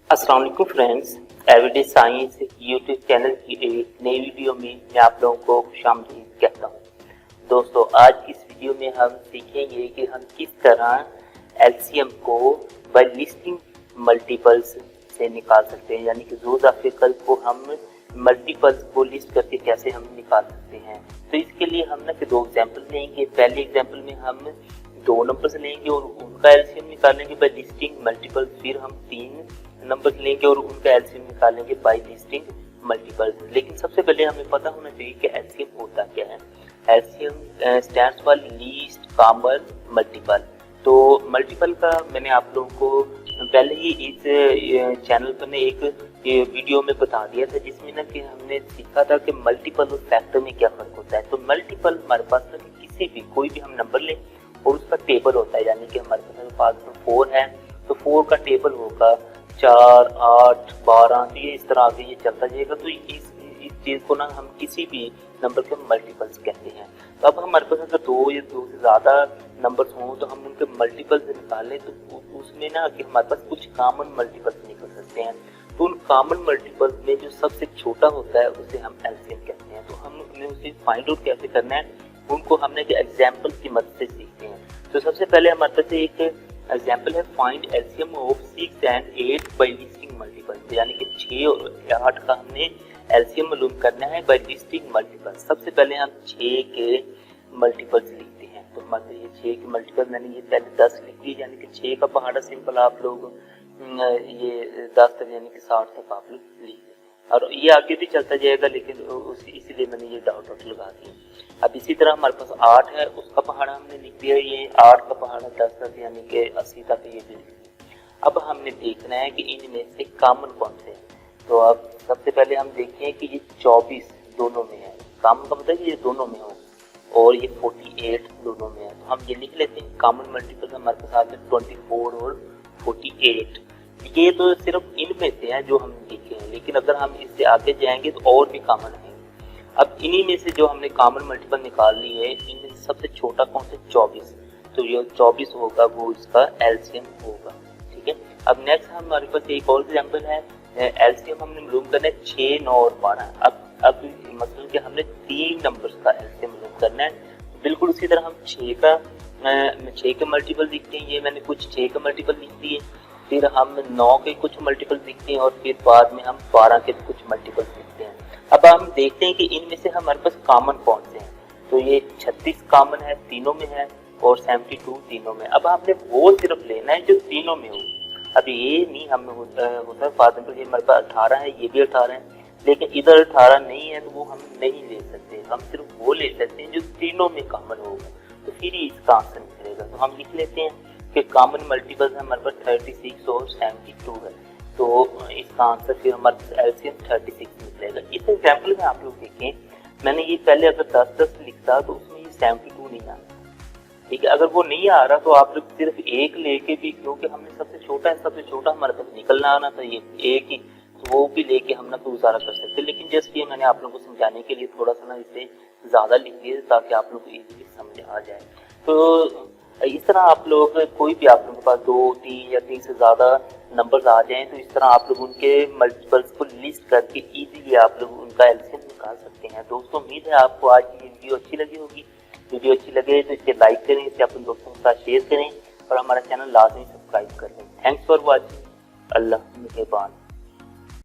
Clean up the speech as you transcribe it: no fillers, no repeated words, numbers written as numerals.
अस्सलाम वालेकुम friends, everyday science YouTube channel की एक नई वीडियो में मैं आप लोगों को खुशामदीद कहता हूँ। दोस्तों, आज इस वीडियो में हम सीखेंगे कि हम किस तरह एलसीएम को बाय लिस्टिंग मल्टीपल्स से निकाल सकते हैं, यानी कि रोज ऑब्स्टेकल को हम मल्टीपल्स को लिस्ट करके कैसे हम निकाल सकते हैं। तो इसके लिए हम ना दो एग्जाम्पल लेंगे। पहले एग्जाम्पल में हम दो नंबर्स लेंगे और उनका एलसीएम निकालेंगे बाय लिस्टिंग मल्टीपल। फिर हम तीन नंबर लेंगे और उनका एलसीएम निकालेंगे बाय लिस्टिंग मल्टीपल। लेकिन सबसे पहले हमें पता होना चाहिए कि एलसीएम होता क्या है। LCM stands for least common multiple. तो मल्टीपल का मैंने आप लोगों को पहले ही इस चैनल पर ने एक वीडियो में बता दिया था, जिसमें ना कि हमने सीखा था कि मल्टीपल और फैक्टर में क्या फर्क होता है। तो मल्टीपल हमारे पास ना किसी भी कोई भी हम नंबर लें और उसका टेबल होता है, यानी कि हमारे पास 4 है तो 4 का टेबल होगा 4, 8, 12, तो ये इस तरह आगे ये चलता जाएगा। तो इस चीज को ना हम किसी भी नंबर के मल्टीपल्स कहते हैं। तो अब हमारे पास अगर दो या दो से ज्यादा नंबर्स हों तो हम उनके मल्टीपल्स निकालें तो उसमें ना कि हमारे पास कुछ कॉमन मल्टीपल्स निकल सकते हैं। तो उन कॉमन मल्टीपल्स में जो सबसे छोटा होता है उसे हम एलसीएम कहते हैं। तो हमने उसे फाइंड आउट कैसे करना है, उनको हमने एग्जाम्पल की मदद से सीखते हैं। तो सबसे पहले हमारे पास एक एग्जाम्पल है, find LCM of 6 and 8 by listing multiple. यानी कि 6 और 8 का हमने एलसीएम मालूम करना है बाय लिस्टिंग मल्टीपल। सबसे पहले हम 6 के मल्टीपल्स लिखते हैं। तो हमारे ये 6 के मल्टीपल मैंने ये पहले 10 लिख दिए, यानी कि 6 का पहाड़ा सिंपल आप लोग ये 10 तक यानी कि 60 तक आप लोग लिख दें, और ये आगे भी चलता जाएगा, लेकिन इसीलिए मैंने ये डॉट लगा दिया। अब इसी तरह हमारे पास 8 है, उसका पहाड़ा हमने लिख दिया, ये 8 का पहाड़ा 10 तक यानी कि 80 तक ये भी लिख दिया। अब हमने देखना है कि इनमें से कॉमन कौन से हैं। तो अब सबसे पहले हम देखें कि ये 24 दोनों में है। कॉमन का मतलब ये दोनों में हो, और ये 48 दोनों में है। तो हम ये लिख लेते हैं कॉमन मल्टीपल हमारे पास आते हैं 24 और 48। ये तो सिर्फ इनमें से है जो हम लिखे हैं, लेकिन अगर हम इससे आगे जाएंगे तो और भी कॉमन है। अब इन्हीं में से जो हमने कॉमन मल्टीपल निकाल ली है, इनमें से सबसे छोटा कौन सा 24। तो ये 24 होगा, वो इसका एलसीएम होगा। ठीक है। अब नेक्स्ट हमारे पास एक और एग्जांपल है, एलसीएम हमने मालूम करना है 6, 9 और 12। अब मतलब कि हमने 3 नंबर्स का एलसीएम मालूम करना है। बिल्कुल उसी तरह हम 6 के मल्टीपल लिखते हैं। ये मैंने कुछ 6 के मल्टीपल लिख दिए, फिर हम 9 के कुछ मल्टीपल लिखते हैं, और फिर बाद में हम 12 के कुछ मल्टीपल लिखते हैं। अब हम देखते हैं कि इनमें से हमारे पास कॉमन कौन से हैं। तो ये 36 कॉमन है, तीनों में है, और 72 तीनों में। अब आपने वो सिर्फ लेना है जो तीनों में हो। अब ये नहीं हमें होता फॉर एग्जाम्पल ये हमारे पास 18 है, ये भी 18 है, लेकिन इधर 18 नहीं है तो वो हम नहीं ले सकते। हम सिर्फ वो ले सकते हैं जो तीनों में कॉमन होगा, तो फिर ही इसका आंसर निकलेगा। तो हम लिख लेते हैं कि कॉमन मल्टीपल्स हमारे पास 36 और 72 है। तो इसका आंसर फिर हमारे एलसीएम 36 निकलेगा। इस एग्जाम्पल में आप लोग देखें, मैंने ये पहले अगर 10 लिखता तो उसमें ये 72 नहीं आता। ठीक है। अगर वो नहीं आ रहा तो आप लोग सिर्फ एक लेके भी, क्योंकि हमने सबसे छोटा है, सबसे छोटा हमारे पास निकलना आना था ये एक ही, तो वो भी लेके हम ना गुजारा कर सकते। लेकिन जस्ट ये मैंने आप लोगों को समझाने के लिए थोड़ा सा ना इसे ज्यादा लिख दिया ताकि आप लोग को इजीली समझ आ जाए। तो इस तरह आप लोग कोई भी आप लोगों के पास 2, 3 या 3 से ज्यादा नंबर्स आ जाएं तो इस तरह आप लोग उनके मल्टीपल्स को लिस्ट करके इजीली आप लोग उनका एलसीएम निकाल सकते हैं। दोस्तों, उम्मीद है आपको आज की वीडियो अच्छी लगी होगी। वीडियो अच्छी लगे तो इसे लाइक करें, इसे अपने दोस्तों के साथ शेयर करें, और हमारा चैनल लाजमी सब्सक्राइब कर लें। Thanks for watching. अल्लाह मेहरबान।